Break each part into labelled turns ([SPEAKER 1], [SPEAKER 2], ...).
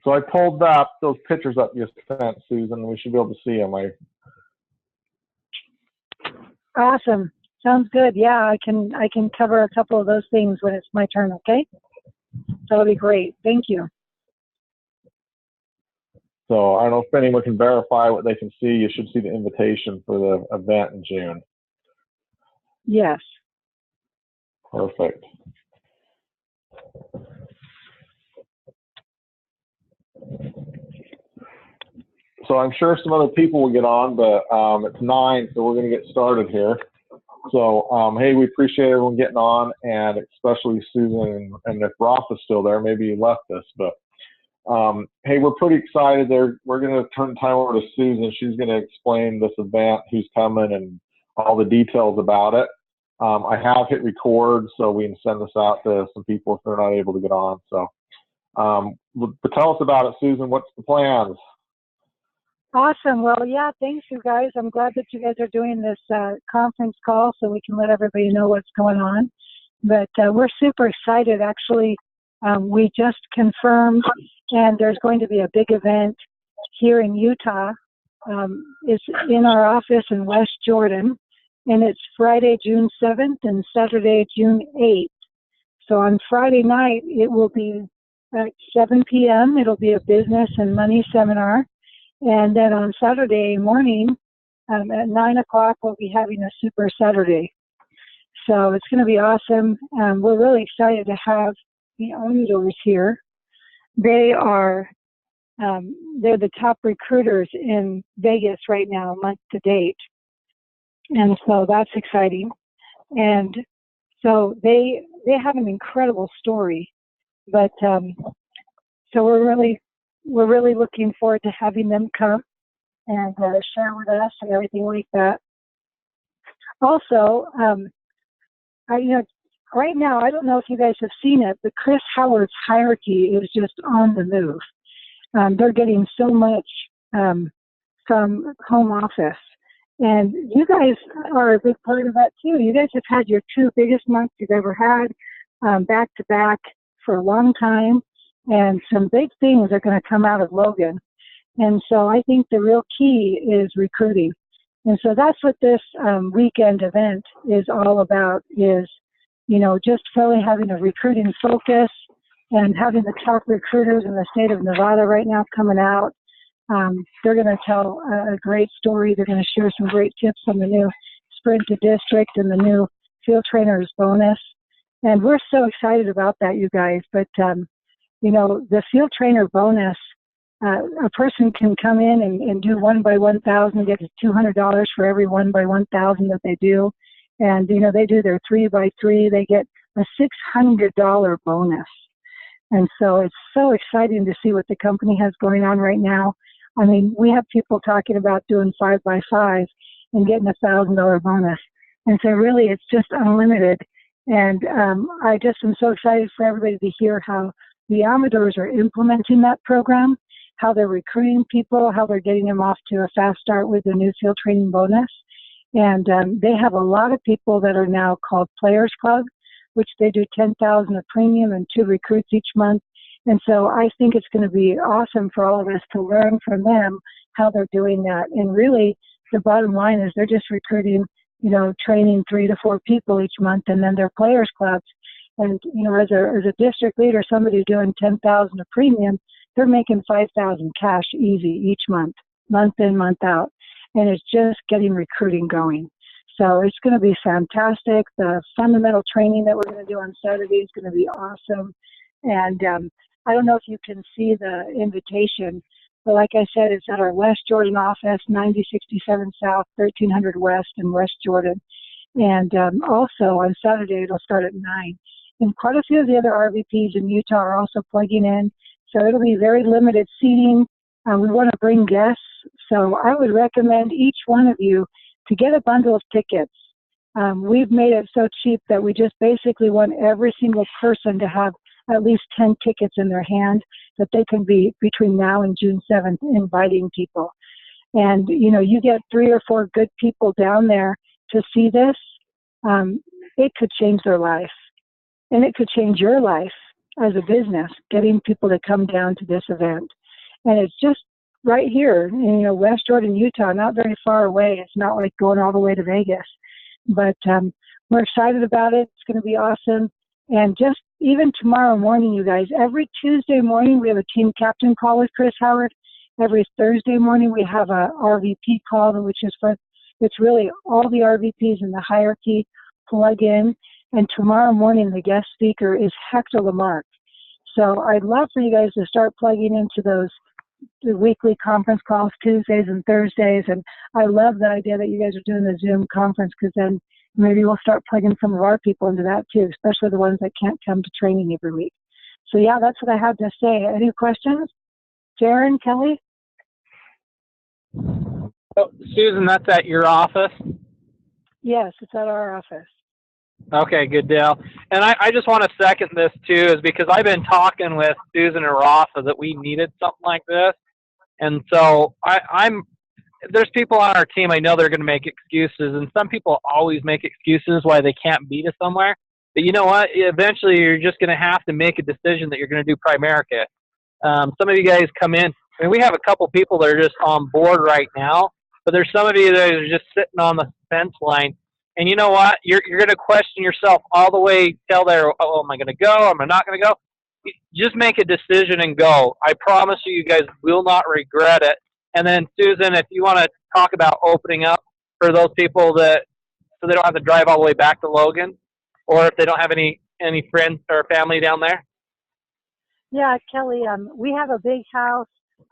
[SPEAKER 1] So I pulled up those pictures up you sent, Susan. We should be able to see them.
[SPEAKER 2] Awesome. Sounds good. Yeah, I can cover a couple of those things when it's my turn, okay? That'll be great. Thank you.
[SPEAKER 1] So I don't know if anyone can verify what they can see. You should see the invitation for the event in June.
[SPEAKER 2] Yes.
[SPEAKER 1] Perfect. So I'm sure some other people will get on, but it's 9, so we're going to get started here. So, hey, we appreciate everyone getting on, and especially Susan, and if Roth is still there, maybe he left us, but hey, we're pretty excited there. We're going to turn time over to Susan. She's going to explain this event, who's coming, and all the details about it. I have hit record, so we can send this out to some people if they're not able to get on. So, but tell us about it, Susan. What's the plans?
[SPEAKER 2] Awesome. Well, yeah, thanks, you guys. I'm glad that you guys are doing this conference call so we can let everybody know what's going on. But we're super excited. Actually, we just confirmed, and there's going to be a big event here in Utah. It's in our office in West Jordan, and it's Friday, June 7th and Saturday, June 8th. So on Friday night, it will be at 7 p.m. It'll be a business and money seminar. And then on Saturday morning at 9 o'clock, we'll be having a Super Saturday. So it's going to be awesome. We're really excited to have the Amadors here. They are, they're the top recruiters in Vegas right now, month to date. And so that's exciting. And so they have an incredible story. But so we're really looking forward to having them come and share with us and everything like that. Also, right now, I don't know if you guys have seen it, but Chris Howard's hierarchy is just on the move. They're getting so much from home office. And you guys are a big part of that too. You guys have had your 2 biggest months you've ever had back to back for a long time. And some big things are going to come out of Logan. And so I think the real key is recruiting. And so that's what this weekend event is all about, is, just really having a recruiting focus and having the top recruiters in the state of Nevada right now coming out. They're going to tell a great story. They're going to share some great tips on the new Sprint to District and the new Field Trainers bonus. And we're so excited about that, you guys. But the field trainer bonus, a person can come in and do 1 by 1,000, get $200 for every 1 by 1,000 that they do. And, they do their 3 by 3, they get a $600 bonus. And so it's so exciting to see what the company has going on right now. I mean, we have people talking about doing 5 by 5 and getting a $1,000 bonus. And so really it's just unlimited. And I just am so excited for everybody to hear how the Amadors are implementing that program, how they're recruiting people, how they're getting them off to a fast start with the new field training bonus. And they have a lot of people that are now called Players Club, which they do $10,000 of premium and 2 recruits each month. And so I think it's going to be awesome for all of us to learn from them how they're doing that. And really, the bottom line is they're just recruiting, training 3 to 4 people each month, and then they're Players Clubs. And, as a district leader, somebody doing $10,000 of premium, they're making $5,000 cash easy each month in, month out. And it's just getting recruiting going. So it's going to be fantastic. The fundamental training that we're going to do on Saturday is going to be awesome. And I don't know if you can see the invitation, but like I said, it's at our West Jordan office, 9067 South, 1300 West in West Jordan. And also on Saturday, it'll start at 9. And quite a few of the other RVPs in Utah are also plugging in. So it'll be very limited seating. We want to bring guests. So I would recommend each one of you to get a bundle of tickets. We've made it so cheap that we just basically want every single person to have at least 10 tickets in their hand that they can be between now and June 7th inviting people. And, you get 3 or 4 good people down there to see this, it could change their life. And it could change your life as a business, getting people to come down to this event. And it's just right here in West Jordan, Utah, not very far away. It's not like going all the way to Vegas. But we're excited about it. It's going to be awesome. And just even tomorrow morning, you guys, every Tuesday morning we have a team captain call with Chris Howard. Every Thursday morning we have a RVP call, which is it's really all the RVPs in the hierarchy plug in. And tomorrow morning the guest speaker is Hector Lamarck. So I'd love for you guys to start plugging into the weekly conference calls Tuesdays and Thursdays. And I love the idea that you guys are doing the Zoom conference, because then maybe we'll start plugging some of our people into that too, especially the ones that can't come to training every week. So yeah, that's what I have to say. Any questions? Jaron, Kelly?
[SPEAKER 3] Oh, Susan, that's at your office?
[SPEAKER 2] Yes, it's at our office.
[SPEAKER 3] Okay, good deal. And I just want to second this too, is because I've been talking with Susan and Rafa that we needed something like this. And so there's people on our team, I know they're going to make excuses, and some people always make excuses why they can't beat us somewhere. But you know what? Eventually you're just going to have to make a decision that you're going to do Primerica. Some of you guys come in, and we have a couple people that are just on board right now, but there's some of you that are just sitting on the fence line. And you know what? You're going to question yourself all the way till there, oh, am I going to go? Am I not going to go? Just make a decision and go. I promise you, you guys will not regret it. And then, Susan, if you want to talk about opening up for those people so they don't have to drive all the way back to Logan, or if they don't have any friends or family down there.
[SPEAKER 2] Yeah, Kelly, we have a big house.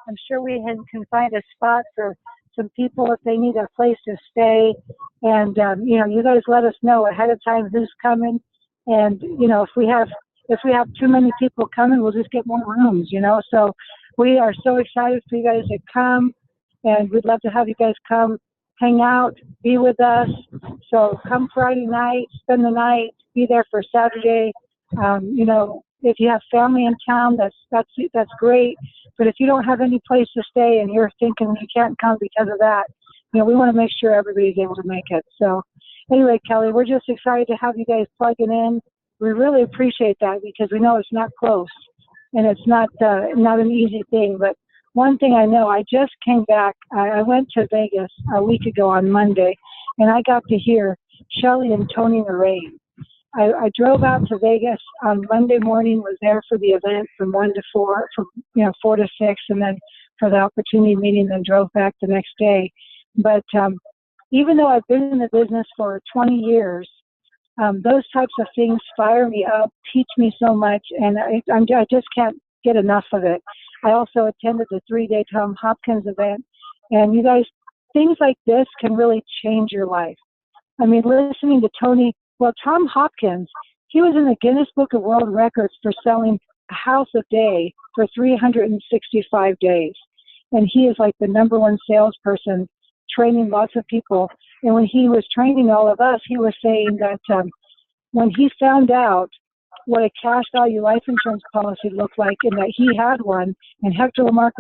[SPEAKER 2] I'm sure we can find a spot for some people if they need a place to stay. And, you guys let us know ahead of time who's coming. And, if we have too many people coming, we'll just get more rooms, So we are so excited for you guys to come, and we'd love to have you guys come hang out, be with us. So come Friday night, spend the night, be there for Saturday. If you have family in town, that's great. But if you don't have any place to stay and you're thinking you can't come because of that, we want to make sure everybody's able to make it. So anyway, Kelly, we're just excited to have you guys plugging in. We really appreciate that, because we know it's not close and it's not an easy thing. But one thing I know, I just came back. I went to Vegas a week ago on Monday, and I got to hear Shelly and Tony Narain. I drove out to Vegas on Monday morning, was there for the event from 1 to 4, from 4 to 6, and then for the opportunity meeting, then drove back the next day. But even though I've been in the business for 20 years, those types of things fire me up, teach me so much, and I just can't get enough of it. I also attended the 3-day Tom Hopkins event, and you guys, things like this can really change your life. I mean, listening to Tom Hopkins, he was in the Guinness Book of World Records for selling a house a day for 365 days. And he is like the #1 salesperson, training lots of people. And when he was training all of us, he was saying that when he found out what a cash value life insurance policy looked like, and that he had one, and Hector Lamarck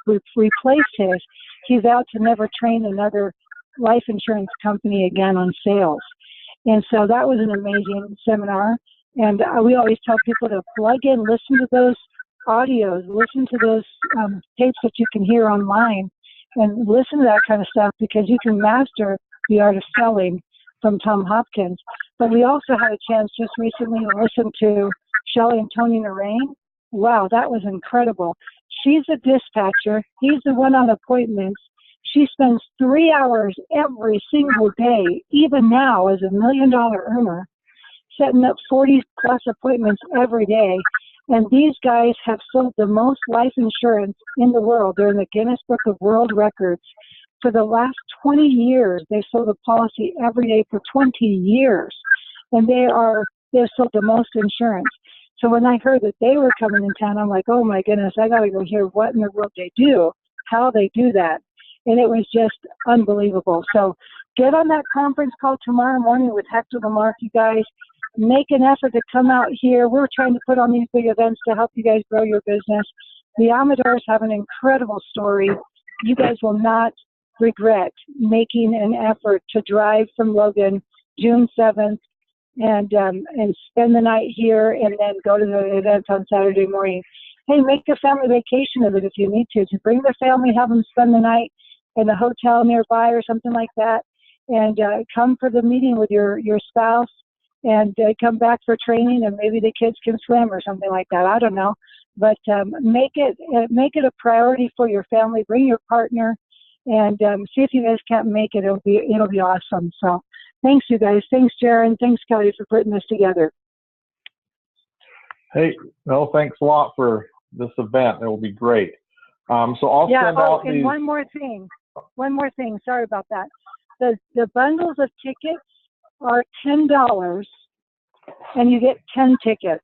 [SPEAKER 2] replaced his, he vowed to never train another life insurance company again on sales. And so that was an amazing seminar. And we always tell people to plug in, listen to those audios, listen to those tapes that you can hear online, and listen to that kind of stuff, because you can master the art of selling from Tom Hopkins. But we also had a chance just recently to listen to Shelly and Tony Narain. Wow, that was incredible. She's a dispatcher. He's the one on appointments. She spends 3 hours every single day, even now as a $1 million earner, setting up 40+ appointments every day. And these guys have sold the most life insurance in the world. They're in the Guinness Book of World Records. For the last 20 years, they sold a policy every day for 20 years. And they've sold the most insurance. So when I heard that they were coming in town, I'm like, oh my goodness, I got to go hear what in the world they do, how they do that. And it was just unbelievable. So get on that conference call tomorrow morning with Hector Lamarck, you guys. Make an effort to come out here. We're trying to put on these big events to help you guys grow your business. The Amadors have an incredible story. You guys will not regret making an effort to drive from Logan June 7th. and spend the night here and then go to the event on Saturday morning. Hey, make a family vacation of it if you need to. Bring the family, have them spend the night in a hotel nearby or something like that, and come for the meeting with your spouse, and come back for training, and maybe the kids can swim or something like that. I don't know, but make it a priority for your family. Bring your partner, and see if you guys can't make it. It'll be awesome. So thanks, you guys. Thanks, Jaron. Thanks, Kelly, for putting this together.
[SPEAKER 1] Hey, no, thanks a lot for this event. It will be great. So I'll send out
[SPEAKER 2] and
[SPEAKER 1] these.
[SPEAKER 2] one more thing. Sorry about that. The bundles of tickets are $10, and you get 10 tickets.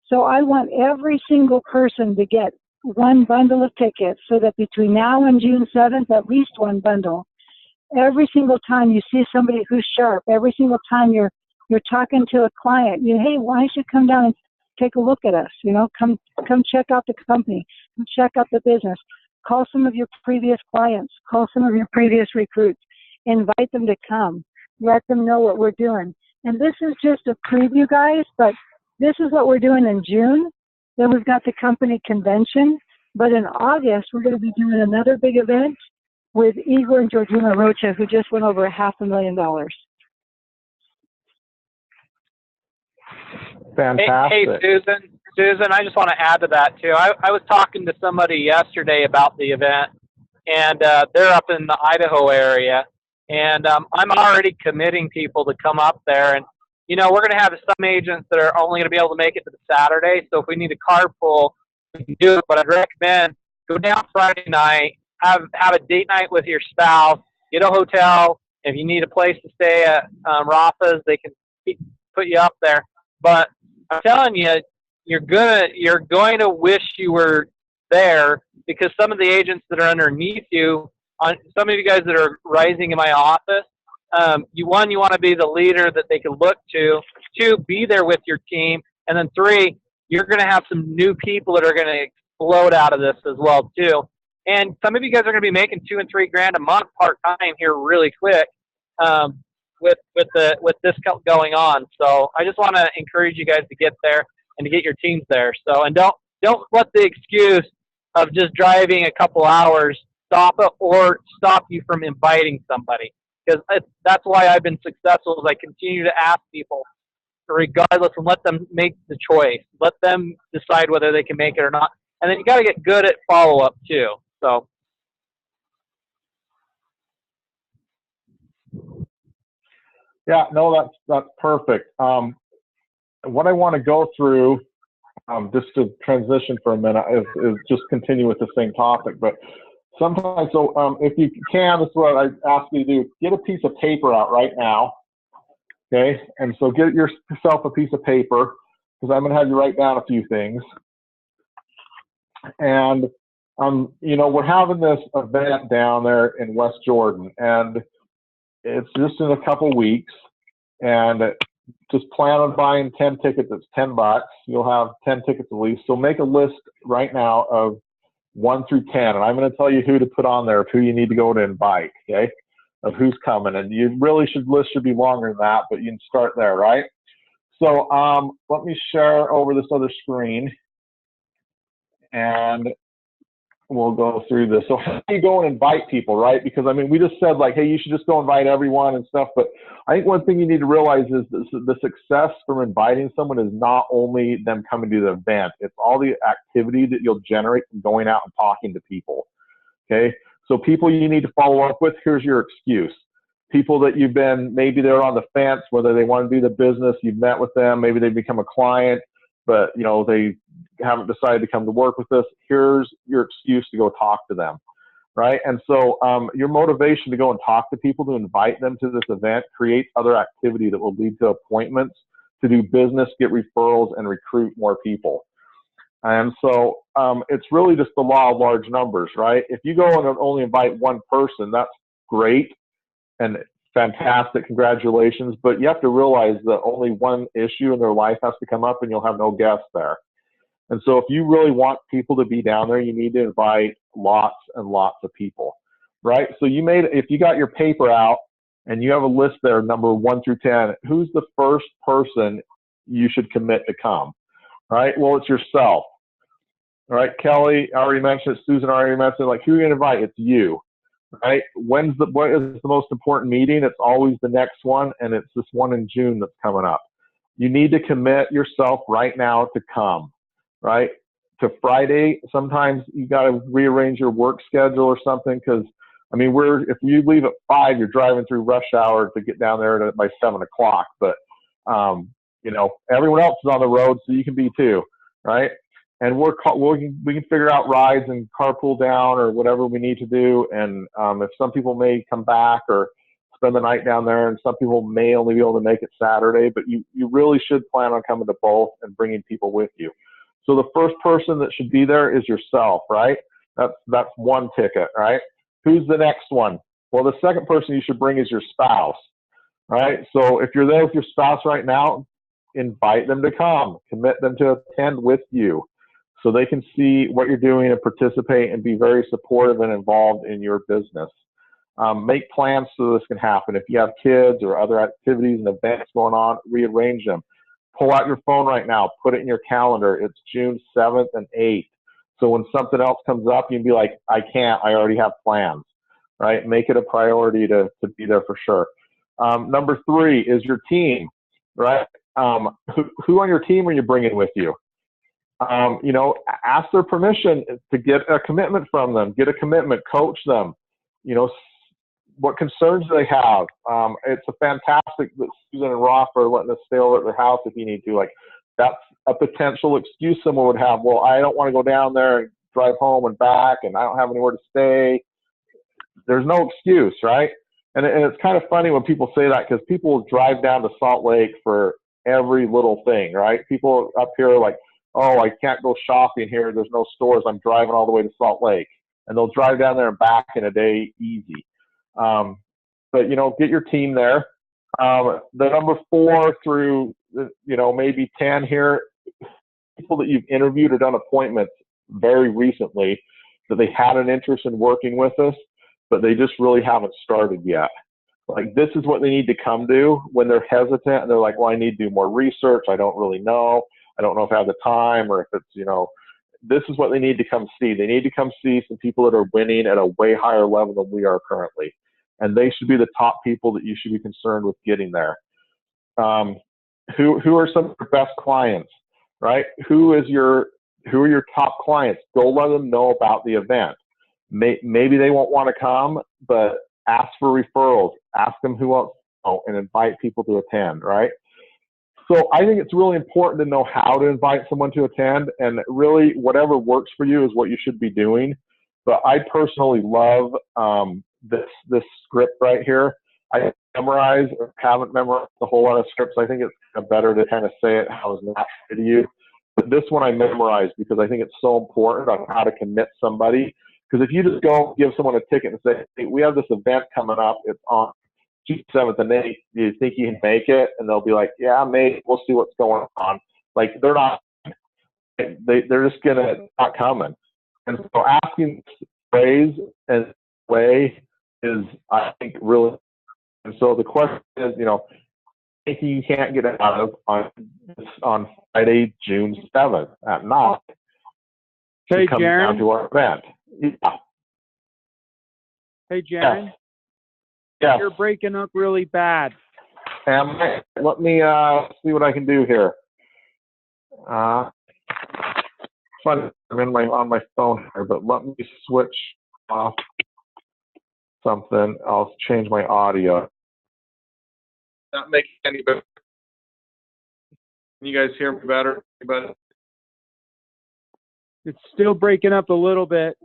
[SPEAKER 2] So I want every single person to get one bundle of tickets, so that between now and June 7th, at least one bundle. Every single time you see somebody who's sharp, every single time you're talking to a client, hey, why don't you come down and take a look at us? Come check out the company, come check out the business. Call some of your previous clients, call some of your previous recruits, invite them to come, let them know what we're doing. And this is just a preview, guys, but this is what we're doing in June. Then we've got the company convention, but in August, we're going to be doing another big event with Igor and Georgina Rocha, who just went over $500,000.
[SPEAKER 1] Fantastic.
[SPEAKER 3] Hey, Susan, I just want to add to that too. I was talking to somebody yesterday about the event, and they're up in the Idaho area, and I'm already committing people to come up there. And we're going to have some agents that are only going to be able to make it to the Saturday. So if we need a carpool, we can do it. But I'd recommend go down Friday night, have a date night with your spouse, get a hotel. If you need a place to stay at Rafa's, they can put you up there. But I'm telling you, you're going to wish you were there, because some of the agents that are underneath you, some of you guys that are rising in my office, you want to be the leader that they can look to. 2, be there with your team, and then 3, you're going to have some new people that are going to explode out of this as well too. And some of you guys are going to be making $2 and $3 grand a month part time here really quick. With this going on. So I just want to encourage you guys to get there and to get your teams there. So, and don't let the excuse of just driving a couple hours stop you from inviting somebody, because that's why I've been successful, is I continue to ask people regardless and let them make the choice. Let them decide whether they can make it or not. And then you got to get good at follow-up too. So.
[SPEAKER 1] Yeah, no, that's perfect. What I want to go through, just to transition for a minute, is just continue with the same topic. But sometimes, so if you can, this is what I ask you to do: get a piece of paper out right now, okay? And so get yourself a piece of paper, because I'm going to have you write down a few things. And we're having this event down there in West Jordan, and it's just in a couple weeks, and just plan on buying 10 tickets. It's $10. You'll have 10 tickets at least. So make a list right now of 1 through 10, and I'm going to tell you who to put on there, of who you need to go to invite, okay, of who's coming. And you really list should be longer than that, but you can start there, right? So let me share over this other screen, and we'll go through this. So how do you go and invite people, right? Because, I mean, we just said, like, hey, you should just go invite everyone and stuff. But I think one thing you need to realize is the success from inviting someone is not only them coming to the event. It's all the activity that you'll generate from going out and talking to people, okay? So people you need to follow up with, here's your excuse. People that maybe they're on the fence, whether they want to do the business, you've met with them, maybe they've become a client, but, they haven't decided to come to work with us. Here's your excuse to go talk to them, right? And so your motivation to go and talk to people, to invite them to this event, create other activity that will lead to appointments, to do business, get referrals, and recruit more people. And so it's really just the law of large numbers, right? If you go and only invite one person, that's great and fantastic, congratulations, but you have to realize that only one issue in their life has to come up, and you'll have no guests there. And so if you really want people to be down there, you need to invite lots and lots of people, right? So if you got your paper out, and you have a list there, number 1 through 10, who's the first person you should commit to come, right? Well, it's yourself, right? Kelly already mentioned it. Susan already mentioned it. Like, who are you going to invite? It's you, right? What is the most important meeting? It's always the next one, and it's this one in June that's coming up. You need to commit yourself right now to come, right? To Friday. Sometimes you got to rearrange your work schedule or something, because I mean, if you leave at 5, you're driving through rush hour to get down there by 7 o'clock. But you know, everyone else is on the road, so you can be too, right? And we can figure out rides and carpool down or whatever we need to do. And if some people may come back or spend the night down there, and some people may only be able to make it Saturday, but you really should plan on coming to both and bringing people with you. So the first person that should be there is yourself, right? That's one ticket, right? Who's the next one? Well, the second person you should bring is your spouse, right? So if you're there with your spouse right now, invite them to come, commit them to attend with you so they can see what you're doing and participate and be very supportive and involved in your business. Make plans so this can happen. If you have kids or other activities and events going on, rearrange them. Pull out your phone right now, put it in your calendar. It's June 7th and 8th. So when something else comes up, you can be like, I can't, I already have plans, right? Make it a priority to be there for sure. Number 3 is your team, right? Who on your team are you bringing with you? You know, ask their permission to get a commitment from them, get a commitment, coach them, you know, what concerns do they have? It's a fantastic that Susan and Roth are letting us stay over at their house if you need to. Like, that's a potential excuse someone would have. Well, I don't want to go down there and drive home and back, and I don't have anywhere to stay. There's no excuse, right? And it's kind of funny when people say that, because people will drive down to Salt Lake for every little thing, right? People up here are like, oh, I can't go shopping here. There's no stores. I'm driving all the way to Salt Lake. And they'll drive down there and back in a day easy. But, you know, get your team there. The number 4 through, you know, maybe 10 here, people that you've interviewed or done appointments very recently that they had an interest in working with us, but they just really haven't started yet. Like, this is what they need to come do when they're hesitant and they're like, well, I need to do more research. I don't really know. I don't know if I have the time, or if it's, you know, this is what they need to come see. They need to come see some people that are winning at a way higher level than we are currently. And they should be the top people that you should be concerned with getting there. Who are some of your best clients, right? Who are your top clients? Go let them know about the event. Maybe they won't want to come, but ask for referrals. Ask them who else, and invite people to attend, right? So I think it's really important to know how to invite someone to attend, and really whatever works for you is what you should be doing. But I personally love this script right here. I haven't memorized a whole lot of scripts. I think it's better to kind of say it how it's natural to you. But this one I memorized because I think it's so important on how to commit somebody. Because if you just go give someone a ticket and say, hey, we have this event coming up, it's on June 7th and 8th, do you think you can make it? And they'll be like, yeah, maybe, we'll see what's going on. Like, they're not, they're just not coming. And so asking this phrase and way is, I think, really, and so the question is, you know, thinking you can't get out of on Friday, June 7th at night.
[SPEAKER 4] Hey,
[SPEAKER 1] come
[SPEAKER 4] Jaron.
[SPEAKER 1] down to our event. Yeah.
[SPEAKER 4] Hey, Jaron.
[SPEAKER 1] Yes.
[SPEAKER 4] You're breaking up really bad.
[SPEAKER 1] Let me see what I can do here. Fun. I'm on my phone here, but let me switch off something. I'll change my audio. Not making any better. Can you guys hear me better?
[SPEAKER 4] It's still breaking up a little bit.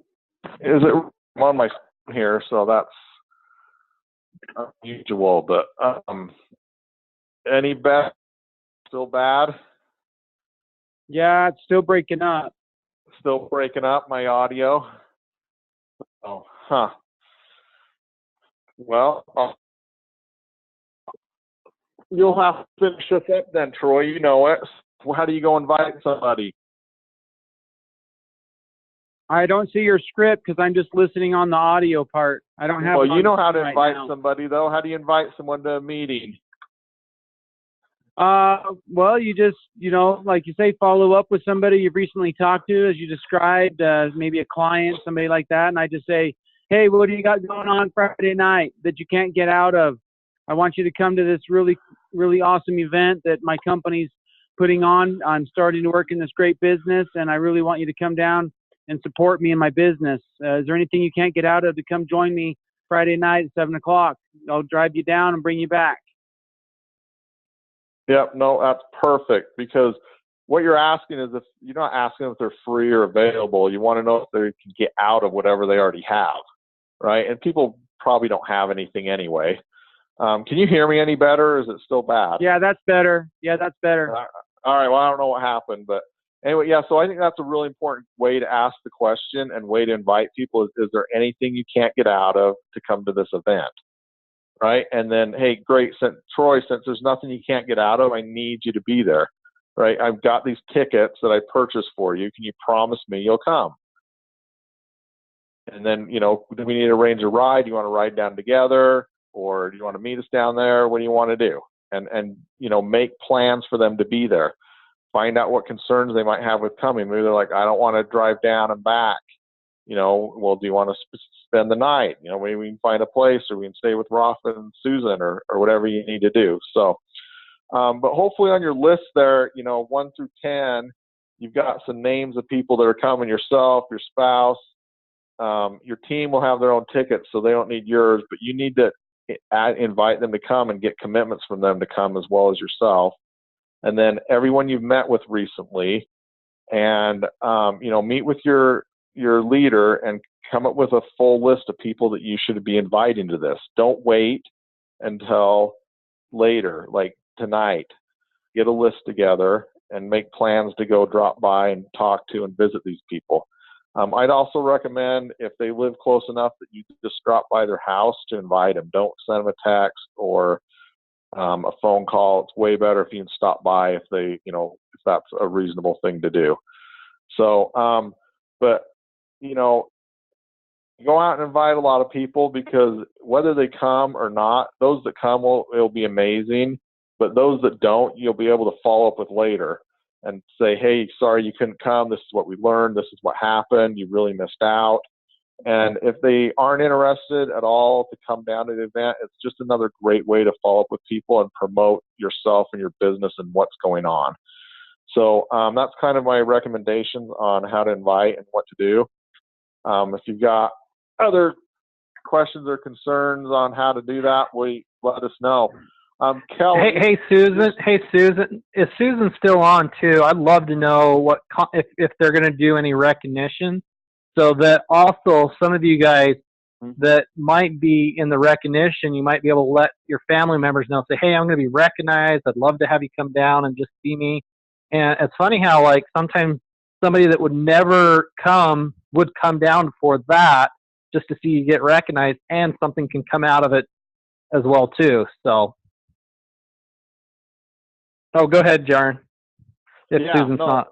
[SPEAKER 1] Is it? I'm on my phone here, so that's unusual. But any bad? Still bad?
[SPEAKER 4] Yeah, it's still breaking up.
[SPEAKER 1] Still breaking up my audio. Oh, huh. Well, you'll have to finish this up then, Troy. You know it. Well, how do you go invite somebody?
[SPEAKER 4] I don't see your script because I'm just listening on the audio part. I don't have.
[SPEAKER 1] Well,
[SPEAKER 4] it on
[SPEAKER 1] you know how to
[SPEAKER 4] right
[SPEAKER 1] invite
[SPEAKER 4] now.
[SPEAKER 1] somebody, though. How do you invite someone to a meeting?
[SPEAKER 4] Well, you just, like you say, follow up with somebody you've recently talked to, as you described, maybe a client, somebody like that. And I just say, hey, what do you got going on Friday night that you can't get out of? I want you to come to this really, really awesome event that my company's putting on. I'm starting to work in this great business, and I really want you to come down and support me in my business. Is there anything you can't get out of to come join me Friday night at 7 o'clock? I'll drive you down and bring you back.
[SPEAKER 1] Yep, no, that's perfect, because what you're asking is, if you're not asking if they're free or available, you want to know if they can get out of whatever they already have, right? And people probably don't have anything anyway. Can you hear me any better, or is it still bad?
[SPEAKER 4] Yeah, that's better. Yeah, that's better.
[SPEAKER 1] All right, well, I don't know what happened, but anyway, yeah, so I think that's a really important way to ask the question and way to invite people is there anything you can't get out of to come to this event? Right? And then, hey, great, Troy, since there's nothing you can't get out of, I need you to be there, right? I've got these tickets that I purchased for you. Can you promise me you'll come? And then, do we need to arrange a ride? Do you want to ride down together, or do you want to meet us down there? What do you want to do? And make plans for them to be there. Find out what concerns they might have with coming. Maybe they're like, I don't want to drive down and back. Well, do you want to spend the night? Maybe we can find a place, or we can stay with Roth and Susan, or whatever you need to do. So, but hopefully on your list there, 1 through 10, you've got some names of people that are coming, yourself, your spouse. Your team will have their own tickets, so they don't need yours, but you need to invite them to come and get commitments from them to come as well as yourself. And then everyone you've met with recently, and, meet with your leader and come up with a full list of people that you should be inviting to this. Don't wait until later, like tonight. Get a list together and make plans to go drop by and talk to and visit these people. I'd also recommend, if they live close enough, that you just drop by their house to invite them. Don't send them a text or a phone call. It's way better if you can stop by if that's a reasonable thing to do. So, but go out and invite a lot of people, because whether they come or not, those that come it'll be amazing. But those that don't, you'll be able to follow up with later and say, hey, sorry you couldn't come. This is what we learned. This is what happened. You really missed out. And if they aren't interested at all to come down to the event, it's just another great way to follow up with people and promote yourself and your business and what's going on. So that's kind of my recommendations on how to invite and what to do. If you've got other questions or concerns on how to do that, let us know. Kelly.
[SPEAKER 3] Hey, Susan. Hey, Susan. Is Susan still on too? I'd love to know if they're going to do any recognition, so that also some of you guys that might be in the recognition, you might be able to let your family members know. Say, hey, I'm going to be recognized. I'd love to have you come down and just see me. And it's funny how, like, sometimes somebody that would never come would come down for that just to see you get recognized, and something can come out of it as well too. So, go ahead, Jaren. If Susan's not.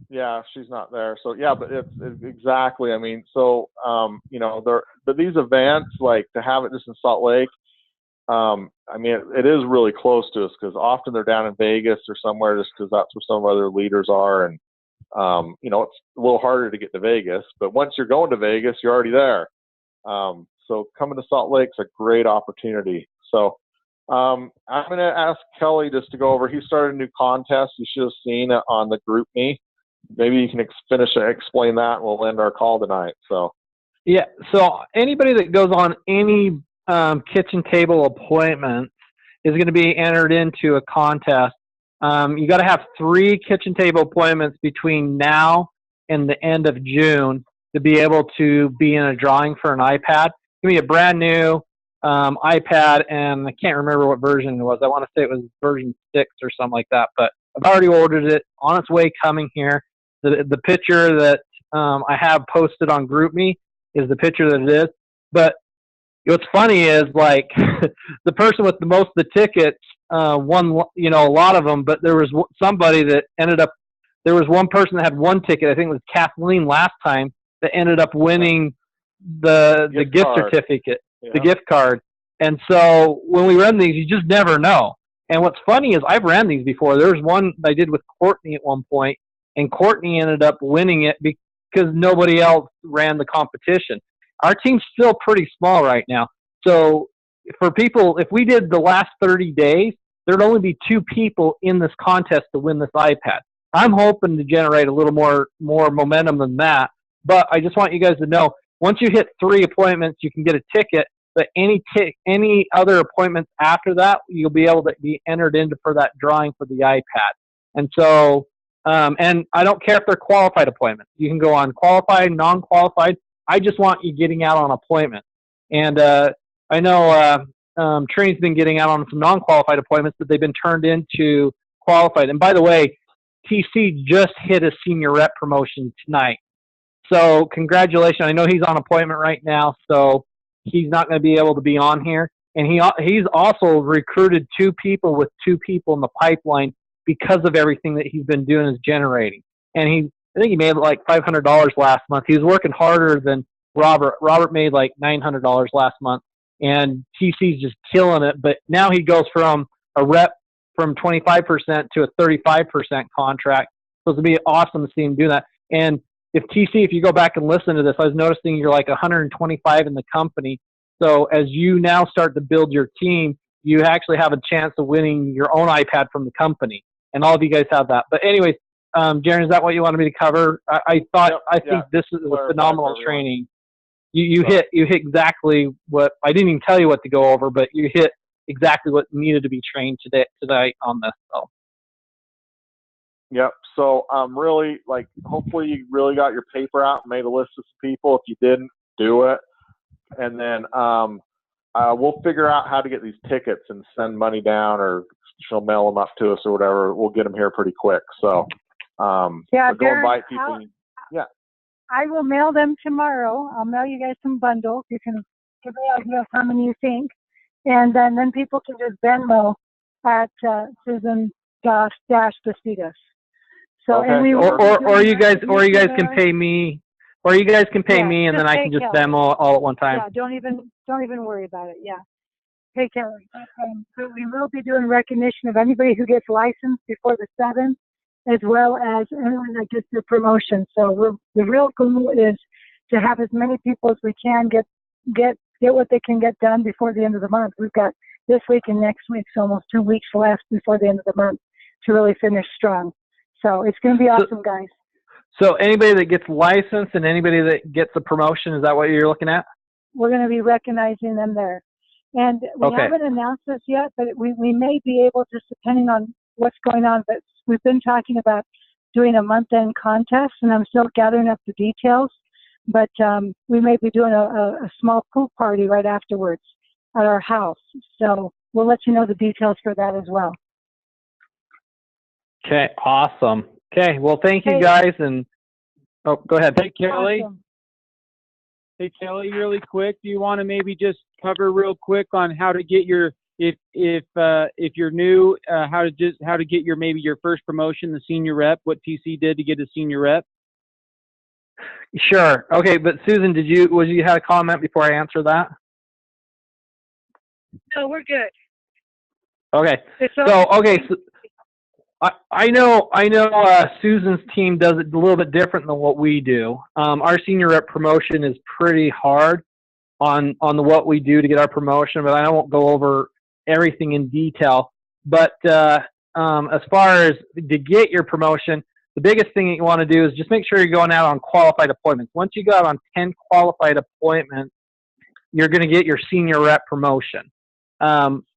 [SPEAKER 1] Yeah, she's not there. So yeah, but it's exactly. I mean, so but these events, like to have it just in Salt Lake, I mean, it is really close to us, because often they're down in Vegas or somewhere, just because that's where some other leaders are, and it's a little harder to get to Vegas. But once you're going to Vegas, you're already there. So coming to Salt Lake's a great opportunity. So I'm going to ask Kelly just to go over. He started a new contest. You should have seen it on the GroupMe. Maybe you can explain that, and we'll end our call tonight. So
[SPEAKER 3] yeah. So anybody that goes on any kitchen table appointments is going to be entered into a contest. You got to have 3 kitchen table appointments between now and the end of June to be able to be in a drawing for an iPad. It's going to be a brand new iPad, and I can't remember what version it was. I want to say it was version 6 or something like that, but I've already ordered it, on its way coming here. The picture that I have posted on GroupMe is the picture that it is. But what's funny is, like, the person with the most of the tickets won, a lot of them, but there was somebody that ended up, there was one person that had 1 ticket. I think it was Kathleen last time, that ended up winning the gift
[SPEAKER 1] card.
[SPEAKER 3] certificate,
[SPEAKER 1] Yeah.
[SPEAKER 3] the gift card. And so when we run these, you just never know. And what's funny is I've ran these before. There's one I did with Courtney at one point, and Courtney ended up winning it because nobody else ran the competition. Our team's still pretty small right now. So for people, if we did the last 30 days, there'd only be 2 people in this contest to win this iPad. I'm hoping to generate a little more momentum than that. But I just want you guys to know, once you hit 3 appointments, you can get a ticket. But any other appointments after that, you'll be able to be entered into for that drawing for the iPad. And so, and I don't care if they're qualified appointments. You can go on qualified, non-qualified. I just want you getting out on appointments. And I know Trini's been getting out on some non-qualified appointments, but they've been turned into qualified. And by the way, TC just hit a senior rep promotion tonight. So congratulations. I know he's on appointment right now, so he's not going to be able to be on here. And he's also recruited 2 people with 2 people in the pipeline because of everything that he's been doing is generating. And I think he made like $500 last month. He was working harder than Robert. Robert made like $900 last month, and TC's just killing it. But now he goes from a rep from 25% to a 35% contract. So it's going to be awesome to see him do that. And if you go back and listen to this, I was noticing you're like 125 in the company. So as you now start to build your team, you actually have a chance of winning your own iPad from the company. And all of you guys have that. But anyways, Jaron, is that what you wanted me to cover? I think this is a phenomenal training. You hit exactly what I didn't even tell you what to go over, but you hit exactly what needed to be trained today on this. So.
[SPEAKER 1] Yep. So really, like, hopefully you really got your paper out and made a list of some people. If you didn't, do it. And then we'll figure out how to get these tickets and send money down, or she'll mail them up to us or whatever. We'll get them here pretty quick. So
[SPEAKER 2] yeah,
[SPEAKER 1] go invite people.
[SPEAKER 2] I will mail them tomorrow. I'll mail you guys some bundles. You can give me an idea of how many you think. And then people can just Venmo at Susan Bastidas. So,
[SPEAKER 1] okay.
[SPEAKER 2] And we
[SPEAKER 3] or you guys can pay me, and then I can just Venmo all at one time.
[SPEAKER 2] Yeah, don't even worry about it. Yeah, pay Kelly. So we will be doing recognition of anybody who gets licensed before the 7th, as well as anyone that gets the promotion. So the real goal is to have as many people as we can get what they can get done before the end of the month. We've got this week and next week, so almost 2 weeks left before the end of the month to really finish strong. So it's going to be awesome, guys.
[SPEAKER 3] So anybody that gets licensed and anybody that gets a promotion, is that what you're looking at?
[SPEAKER 2] We're going to be recognizing them there. And we haven't announced this yet, but we may be able to, depending on what's going on, but we've been talking about doing a month-end contest, and I'm still gathering up the details. But we may be doing a small pool party right afterwards at our house. So we'll let you know the details for that as well.
[SPEAKER 3] Okay, awesome. Okay, well, thank you guys, and go ahead.
[SPEAKER 4] Hey, Kelly.
[SPEAKER 2] Awesome.
[SPEAKER 4] Hey, Kelly, really quick, do you want to maybe just cover real quick on how to get your, if you're new, how to get your first promotion, the senior rep, what TC did to get a senior rep?
[SPEAKER 3] Sure. Okay, but Susan, you had a comment before I answer that?
[SPEAKER 2] No, we're good.
[SPEAKER 3] Okay. So I know Susan's team does it a little bit different than what we do. Our senior rep promotion is pretty hard on what we do to get our promotion, but I won't go over everything in detail. But as far as to get your promotion, the biggest thing that you want to do is just make sure you're going out on qualified appointments. Once you go out on 10 qualified appointments, you're going to get your senior rep promotion.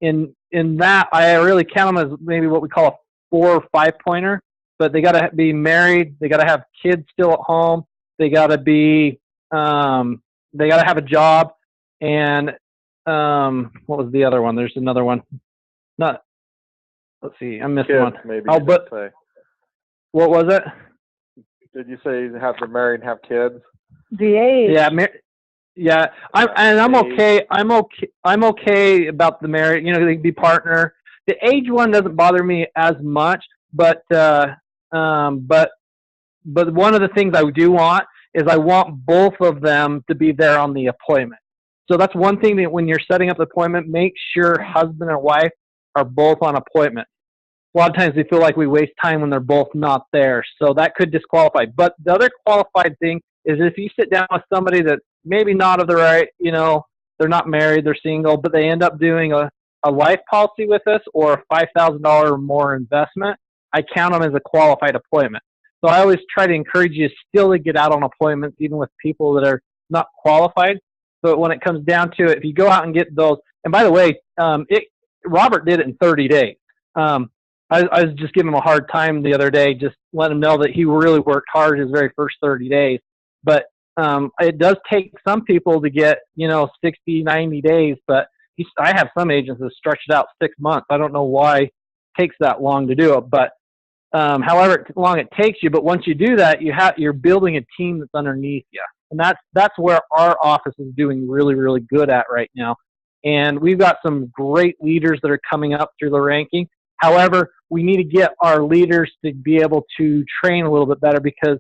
[SPEAKER 3] In that, I really count them as maybe what we call a 4 or 5 pointer, but they got to be married. They got to have kids still at home. They got to be, they got to have a job. And what was the other one? There's another one. Let's see, I missed one.
[SPEAKER 1] Maybe.
[SPEAKER 3] What was it?
[SPEAKER 1] Did you say you have to marry and have kids?
[SPEAKER 2] The age.
[SPEAKER 3] Yeah. I'm okay. I'm okay about the marriage. You know, they can be partner. The age one doesn't bother me as much, but one of the things I do want is I want both of them to be there on the appointment. So that's one thing that when you're setting up the appointment, make sure husband and wife are both on appointment. A lot of times we feel like we waste time when they're both not there. So that could disqualify. But the other qualified thing is if you sit down with somebody that's maybe not of the right, they're not married, they're single, but they end up doing a life policy with us or a $5,000 or more investment, I count them as a qualified appointment. So I always try to encourage you still to get out on appointments, even with people that are not qualified. But when it comes down to it, if you go out and get those, and by the way, Robert did it in 30 days. I was just giving him a hard time the other day, just letting him know that he really worked hard his very first 30 days. But it does take some people to get, 60, 90 days. But I have some agents that stretch it out 6 months. I don't know why it takes that long to do it. But however long it takes you, but once you do that, you're building a team that's underneath you. And that's where our office is doing really, really good at right now. And we've got some great leaders that are coming up through the ranking. However, we need to get our leaders to be able to train a little bit better because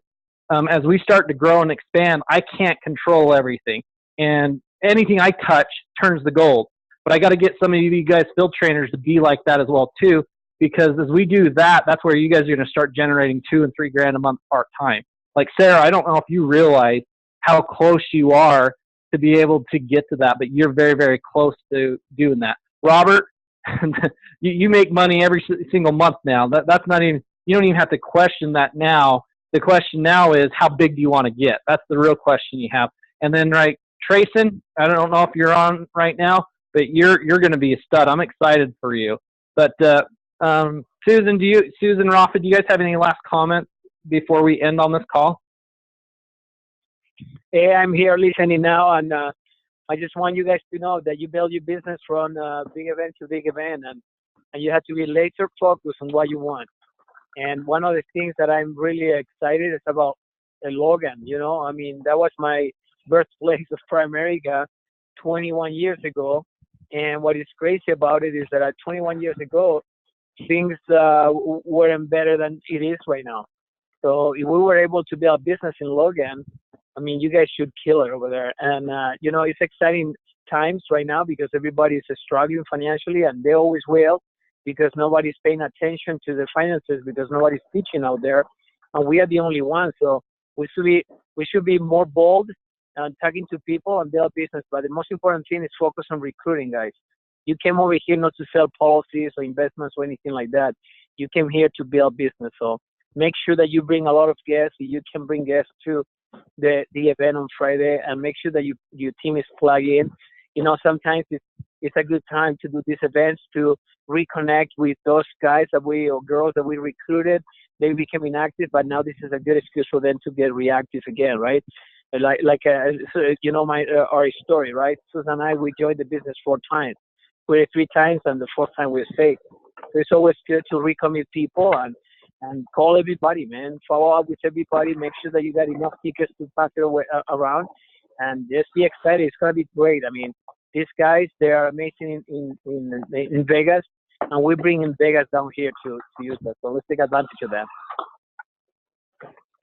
[SPEAKER 3] as we start to grow and expand, I can't control everything. And anything I touch turns to gold. But I got to get some of you guys field trainers to be like that as well too, because as we do that, that's where you guys are going to start generating $2,000 and $3,000 a month part-time. Like Sarah, I don't know if you realize how close you are to be able to get to that, but you're very, very close to doing that. Robert, you make money every single month now. That's not even, you don't even have to question that now. The question now is, how big do you want to get? That's the real question you have. And then, right, Trayson, I don't know if you're on right now, but you're going to be a stud. I'm excited for you. But Susan, Rafa, do you guys have any last comments before we end on this call?
[SPEAKER 5] Hey, I'm here listening now, and I just want you guys to know that you build your business from big event to big event, and you have to be laser focused on what you want. And one of the things that I'm really excited is about Logan. That was my birthplace of Primerica 21 years ago. And what is crazy about it is that at 21 years ago, things weren't better than it is right now. So if we were able to build a business in Logan, you guys should kill it over there. And, it's exciting times right now because everybody is struggling financially, and they always will because nobody's paying attention to the finances because nobody's teaching out there. And we are the only ones. So we should be more bold and talking to people and build business. But the most important thing is focus on recruiting, guys. You came over here not to sell policies or investments or anything like that. You came here to build business. So make sure that you bring a lot of guests. You can bring guests to the event on Friday, and make sure that your team is plugged in. Sometimes it's a good time to do these events to reconnect with those guys or girls that we recruited. They became inactive, but now this is a good excuse for them to get reactive again, right? Our story, right? Susan and I, we joined the business 4 times. We're 3 times, and the 4th time we stayed. So it's always good to recommit people and call everybody, man. Follow up with everybody. Make sure that you got enough tickets to pass it around, and just be excited. It's gonna be great. These guys, they are amazing in Vegas, and we're bringing Vegas down here to use that. So let's take advantage of that.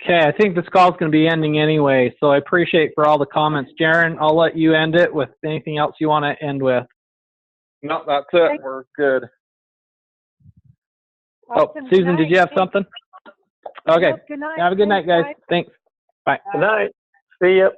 [SPEAKER 3] Okay, I think this call is going to be ending anyway, so I appreciate for all the comments. Jaron, I'll let you end it with anything else you want to end with.
[SPEAKER 1] No, that's it. We're good.
[SPEAKER 2] Awesome.
[SPEAKER 3] Oh, Susan, did you have something? Okay.
[SPEAKER 2] Good night.
[SPEAKER 3] Have a good night, guys. Thanks. Bye.
[SPEAKER 5] Good night. See you.